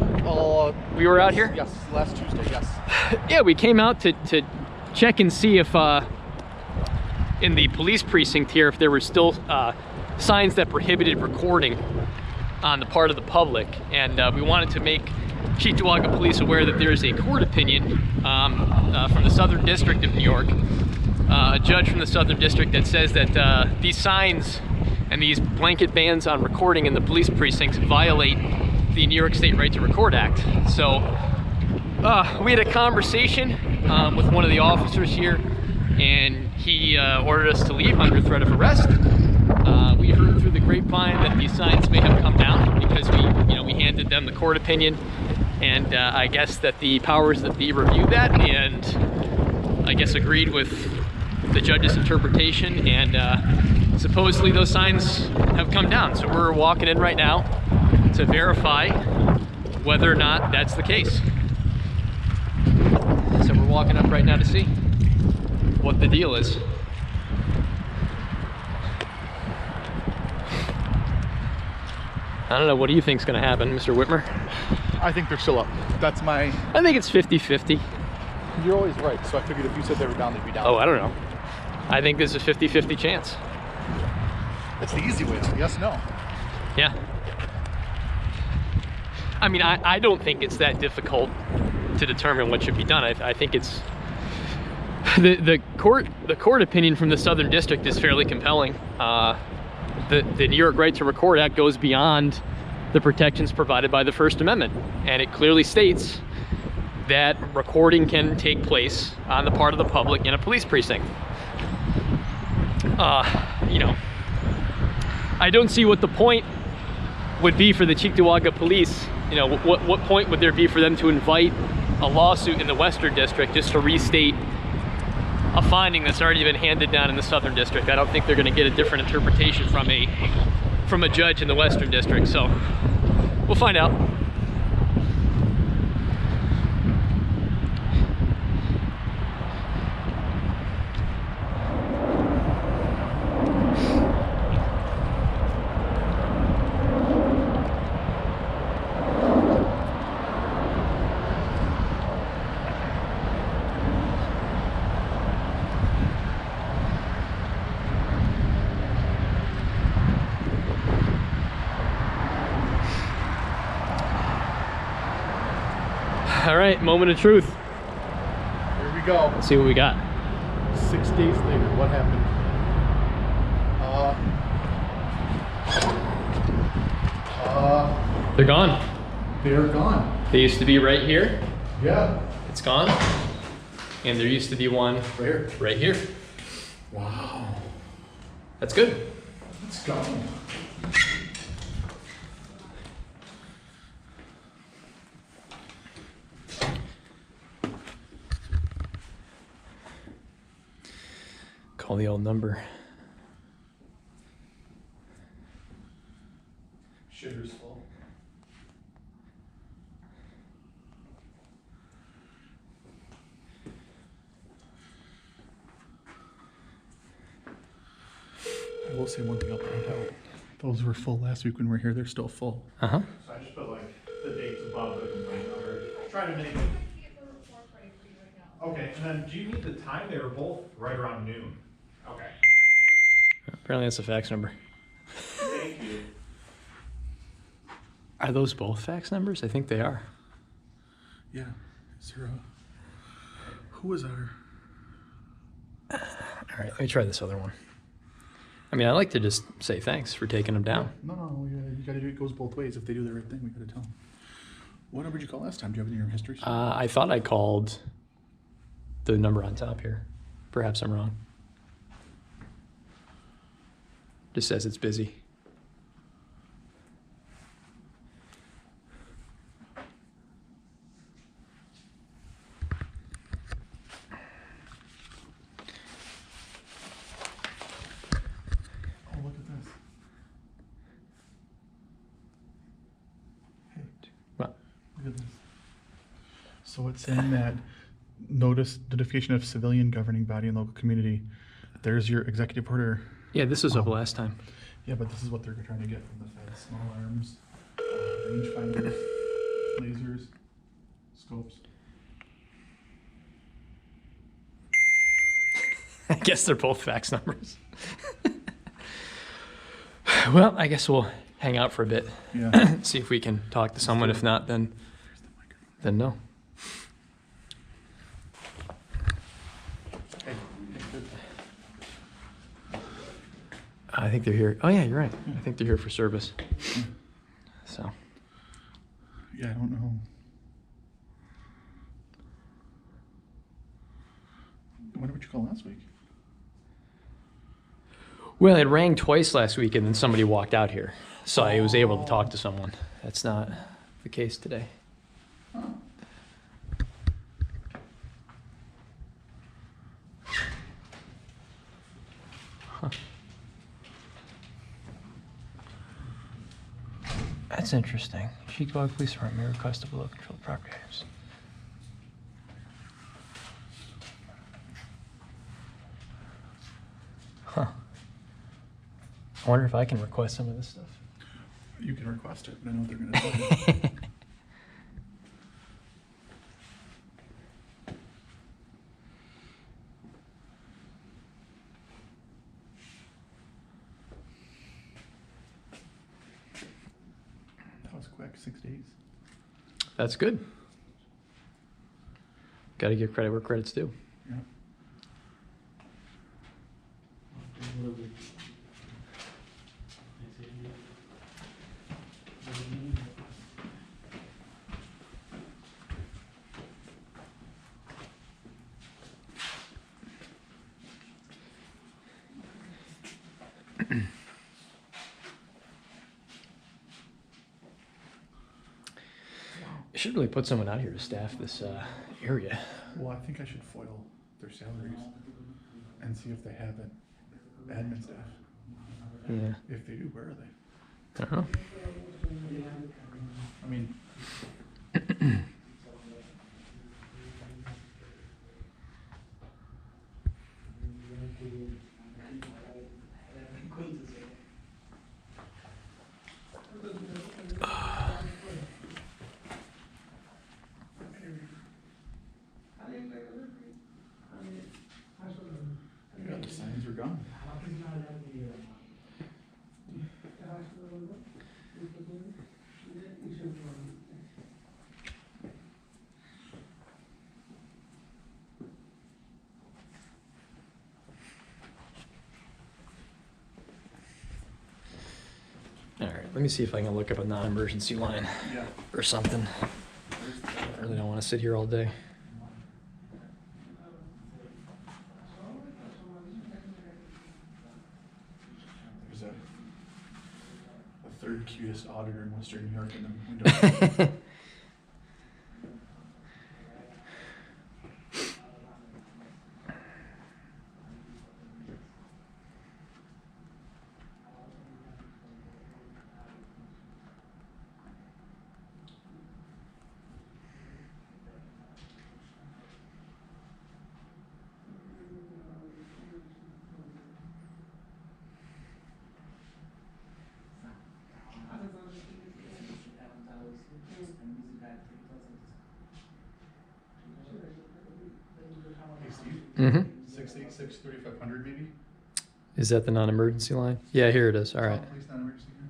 We were out here? Yes, last Tuesday, yes. Yeah, we came out to check and see if in the police precinct here, if there were still signs that prohibited recording on the part of the public. And we wanted to make Cheektowaga Police aware that there is a court opinion from the Southern District of New York, a judge from the Southern District, that says that these signs and these blanket bans on recording in the police precincts violate the New York State Right to Record Act. So we had a conversation with one of the officers here, and he ordered us to leave under threat of arrest. We heard through the grapevine that these signs may have come down because we handed them the court opinion, and I guess that the powers that be reviewed that and I guess agreed with the judge's interpretation, and supposedly those signs have come down. So we're walking in right now to verify whether or not that's the case. So we're walking up right now to see what the deal is. I don't know, what do you think's gonna happen, Mr. Whitmer? I think they're still up. That's my... I think it's 50-50. You're always right, so I figured if you said they were down, they'd be down. Oh, I don't know. I think there's a 50-50 chance. That's the easy way though, yes, no. Yeah. I mean, I don't think it's that difficult to determine what should be done. I think it's... The court opinion from the Southern District is fairly compelling. The New York Right to Record Act goes beyond the protections provided by the First Amendment, and it clearly states that recording can take place on the part of the public in a police precinct. I don't see what the point would be for the Cheektowaga Police. What point would there be for them to invite a lawsuit in the Western District just to restate a finding that's already been handed down in the Southern District? I don't think they're going to get a different interpretation from a judge in the Western District. So we'll find out. All right, moment of truth. Here we go. Let's see what we got. 6 days later, what happened? They're gone. They're gone. They used to be right here. Yeah. It's gone. And there used to be one Right here. right here. Wow. That's good. Let's go. Call the old number. Shitter's full. I will say one thing I'll point out. Those were full last week when we were here. They're still full. Uh-huh. So I just put like the dates above the complaint number. Try to make it. Okay, and then do you need the time? They were both right around noon. Okay. Apparently that's a fax number. Thank you. Are those both fax numbers? I think they are. Yeah. Is there a... Who was our... All right, let me try this other one. I mean, I like to just say thanks for taking them down. No, you gotta do it. Goes both ways. If they do the right thing, we gotta tell them. What number did you call last time? Do you have it in your history? I thought I called the number on top here. Perhaps I'm wrong. Just says it's busy. Oh, look at this. Hey, What? look at this. So it's saying that notification of civilian governing body and local community. There's your executive order. Yeah, this was up last time. Yeah, but this is what they're trying to get from the Fed. Small arms, rangefinders, lasers, scopes. I guess they're both fax numbers. Well, I guess we'll hang out for a bit. Yeah. See if we can talk to someone. If not, then no. I think they're here. Oh yeah, you're right. I think they're here for service. So. Yeah, I don't know. What did you call last week? Well, it rang twice last week, and then somebody walked out here, so I was able to talk to someone. That's not the case today. Huh. That's interesting. Cheektowaga Police Department may request of below-controlled property items. Huh. I wonder if I can request some of this stuff. You can request it, but I know what they're going to tell you. That was quick, 6 days. That's good. Got to give credit where credit's due. Yeah. I should really put someone out here to staff this area. Well, I think I should foil their salaries and see if they have an admin staff. Yeah. If they do, where are they? I don't know. I mean, yeah, the signs are gone. Let me see if I can look up a non-emergency line Yeah. or something. I really don't want to sit here all day. There's a third cutest auditor in Western New York in the window. Hey, Steve? Mm-hmm. 686-3500 maybe? Is that the non-emergency line? Yeah, here it is. All right. Please, non-emergency here.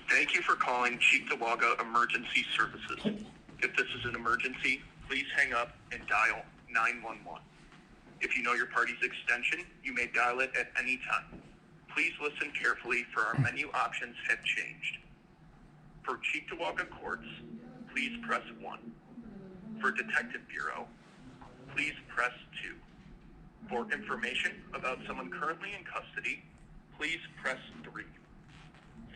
Thank you for calling Cheektowaga Emergency Services. If this is an emergency, please hang up and dial 911. If you know your party's extension, you may dial it at any time. Please listen carefully, for our menu options have changed. For Cheektowaga Courts, please press 1. For Detective Bureau, please press 2. For information about someone currently in custody, please press 3.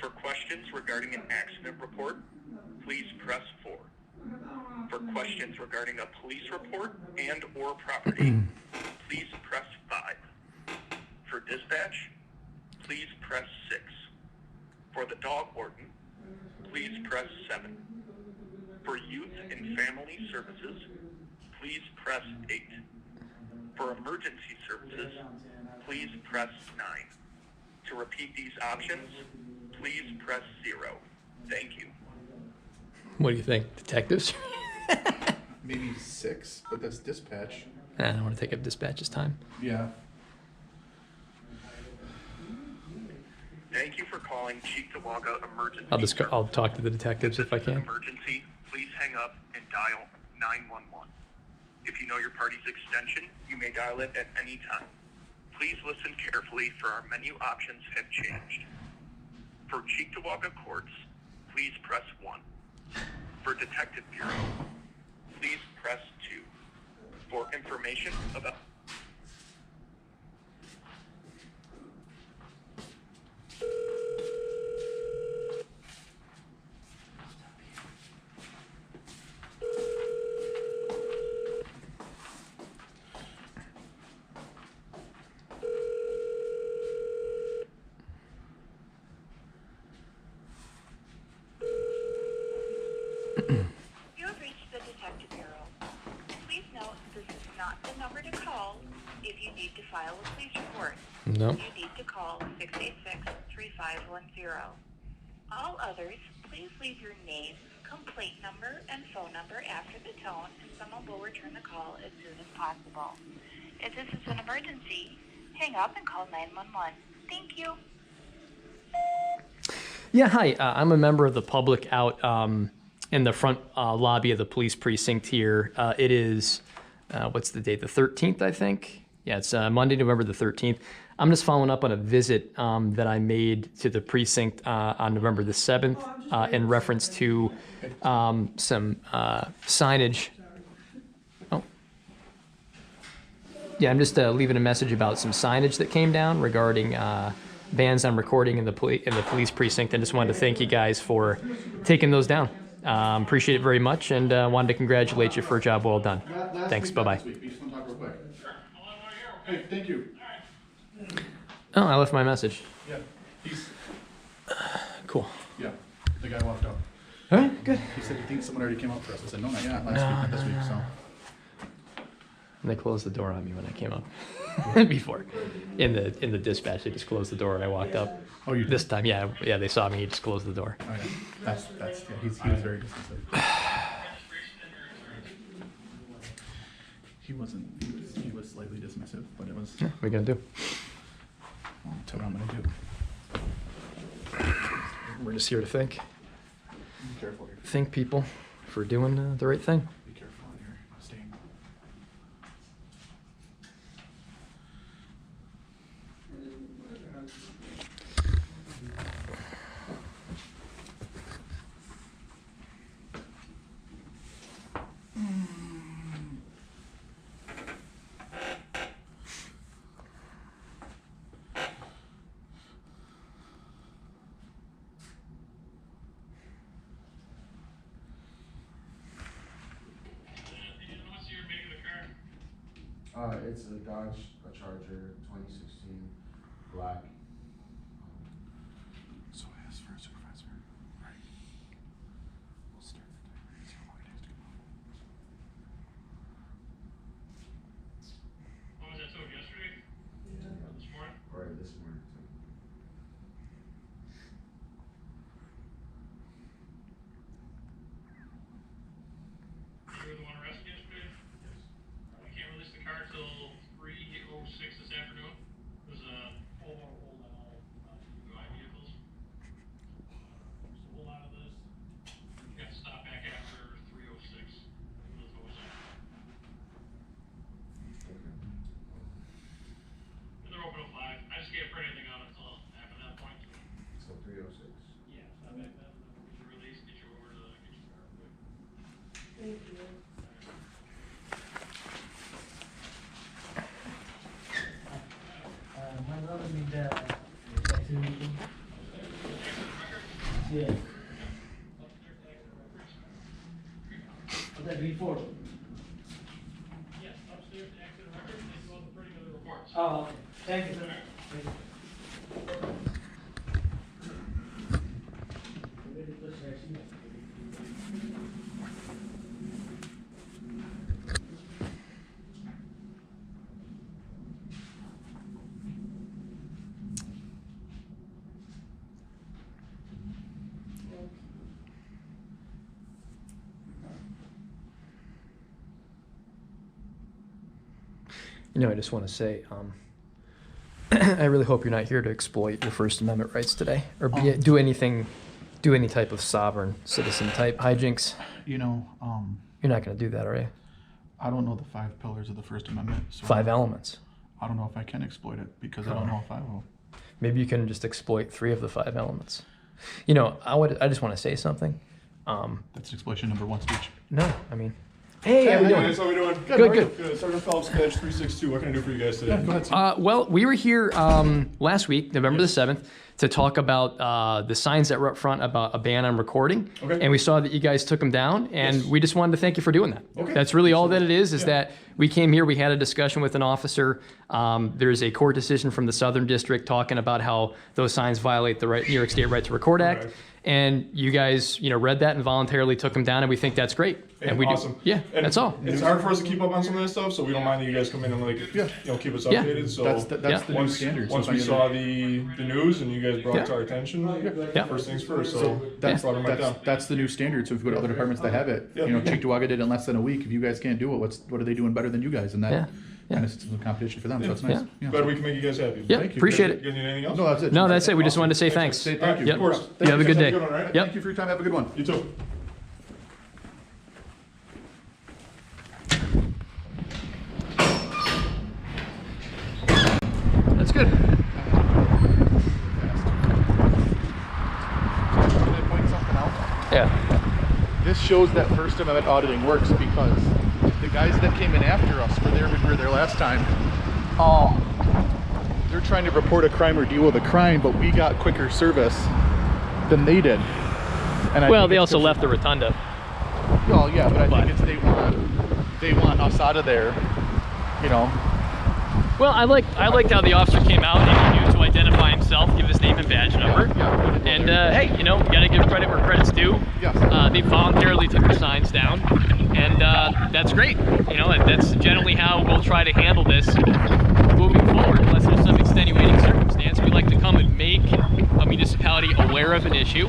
For questions regarding an accident report, please press 4. For questions regarding a police report and or property, please press 5. For dispatch, please press 6. For the dog warden, please press 7. For youth and family services, please press 8. For emergency services, please press 9. To repeat these options, please press 0. Thank you. What do you think, detectives? Maybe 6, but that's dispatch. I don't want to take up dispatch's time. Yeah. Thank you for calling Cheektowaga Emergency I'll talk to the detectives if I This is an can. emergency, please hang up and dial 911. If you know your party's extension, you may dial it at any time. Please listen carefully, for our menu options have changed. For Cheektowaga Courts, please press 1. For Detective Bureau, please press 2. For information about... You have reached the Detective Bureau. Please note this is not the number to call if you need to file a police report. No. You need to call 686-3510. All others, please leave your name, complaint number, and phone number after the tone, and someone will return the call as soon as possible. If this is an emergency, hang up and call 911. Thank you. Yeah, hi. I'm a member of the public out in the front lobby of the police precinct here. It is, what's the date? The 13th, I think. Yeah, it's Monday, November the 13th. I'm just following up on a visit that I made to the precinct on November the 7th in reference to some signage. Oh. Yeah, I'm just leaving a message about some signage that came down regarding bans on recording in the police precinct, and just wanted to thank you guys for taking those down. Appreciate it very much, and wanted to congratulate you for a job well done. Thanks. Bye-bye. We just want to talk real quick. Hey, thank you. Oh, I left my message. Yeah. He's, Cool. yeah, the guy walked out. All right, good. He said he thinks someone already came up for us. I said, no, not yet. Last week, not this week, so. And they closed the door on me when I came up before. In the dispatch, they just closed the door and I walked up. Oh, you did? This time, yeah, they saw me. He just closed the door. Oh, yeah. That's, yeah, he was very dismissive. He was slightly dismissive, but it was, What are we gonna do? that's what I'm gonna do. We're just here to thank Be careful here. thank people for doing the right thing. Be careful on your staying. What's your make of the car? It's a Dodge Charger 2016 black. So I asked for a supervisor. Right. We'll start the timer and see how long it takes to come out. What was that told yesterday? Or this morning? Right, this morning. You were the one arrested yesterday? Yes. We can't release the car till 3:06 this afternoon. There's a hold on all UI vehicles. So hold on to this. You got to stop back after 3:06. Those votes. And they're open at 5. I just can't print anything out until after that point. So 306. Yeah, stop back then. Get you released, get you over to the, get your car quick. My brother made that. Yeah. That report. Yes, upstairs to accident records, they go with pretty good reports. Oh, thank you, sir. Thank you. You know, I just want to say, I really hope you're not here to exploit your First Amendment rights today, or do any type of sovereign citizen type hijinks. You know, You're not going to do that, are you? I don't know the 5 pillars of the First Amendment. So 5 elements. I don't know if I can exploit it because I don't know if I will. Maybe you can just exploit 3 of the 5 elements. You know, I just want to say something. That's exploitation number 1 speech. No, I mean, hey, how we doing? How we doing? Good. Sergeant Phelps, badge 362. What can I do for you guys today? Yeah, go ahead, Sam. Well, we were here last week, November the 7th, to talk about the signs that were up front about a ban on recording. Okay. And we saw that you guys took them down, and Yes. we just wanted to thank you for doing that. Okay. That's really all that it is Yeah. that we came here, we had a discussion with an officer. There's a court decision from the Southern District talking about how those signs violate the New York State Right to Record Act. Correct. And you guys, read that and voluntarily took them down, and we think that's great. And we awesome. do. Yeah, And that's all. It's hard for us to keep up on some of this stuff, so we don't mind that you guys come in and keep us Yeah. updated. So That's the new once standard. So once if we I- saw the news and you guys brought it to our attention, Yeah. first things first. So That's, brought them right down. that's the new standard. So if you go to other departments that have it, Yeah. Cheektowaga did it in less than a week. If you guys can't do it, what are they doing better than you guys? And that Yeah. kind of sets a competition for them. So it's nice. Yeah. Yeah. Glad we can make you guys happy. Yeah, Thank you. appreciate You it. guys need anything else? No, that's it. No, that's it. We just wanted to say thanks. Say thank you. Yep. Of course. You have a good day. Have a good one, all right? Yep. Thank you for your time. Have a good one. You too. That's good. Can I point something out? Yeah. This shows that First Amendment auditing works because the guys that came in after us were there when we were there last time. They're trying to report a crime or deal with a crime, but we got quicker service than they did. And I Well, think they it's also because- left the rotunda. Well, yeah, but I But- think it's they want us out of there. Well, I liked how the officer came out and he knew to identify himself, give his name and badge number. Yeah. And hey, you gotta give credit where credit's due. Yes. They voluntarily took the signs down, and that's great. And that's generally how we'll try to handle this moving forward, unless there's some extenuating circumstance. We like to come and make a municipality aware of an issue,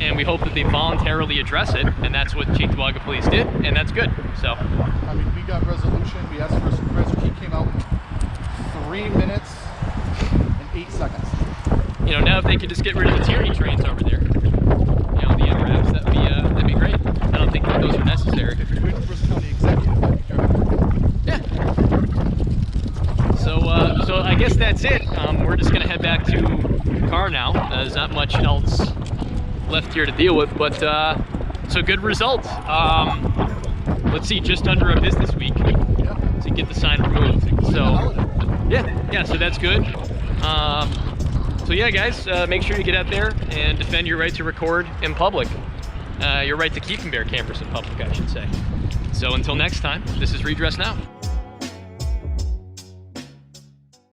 and we hope that they voluntarily address it, and that's what Cheektowaga Police did, and that's good. So, I mean, we got resolution. We asked for a supervisor. He came out in 3 minutes and 8 seconds. now if they could just get rid of the tyranny trains over there, the MRAPs, that'd be great. I don't think that those are necessary. If you're waiting for the county executive, that'd be terrible. Yeah. So, So I guess that's it. We're just gonna head back to the car now. There's not much else left here to deal with, but so good result. Let's see, just under a business week to get the sign removed. So yeah, so that's good. So yeah, guys, make sure you get out there and defend your right to record in public. Your right to keep and bear cameras in public, I should say. So until next time, this is Redress Now.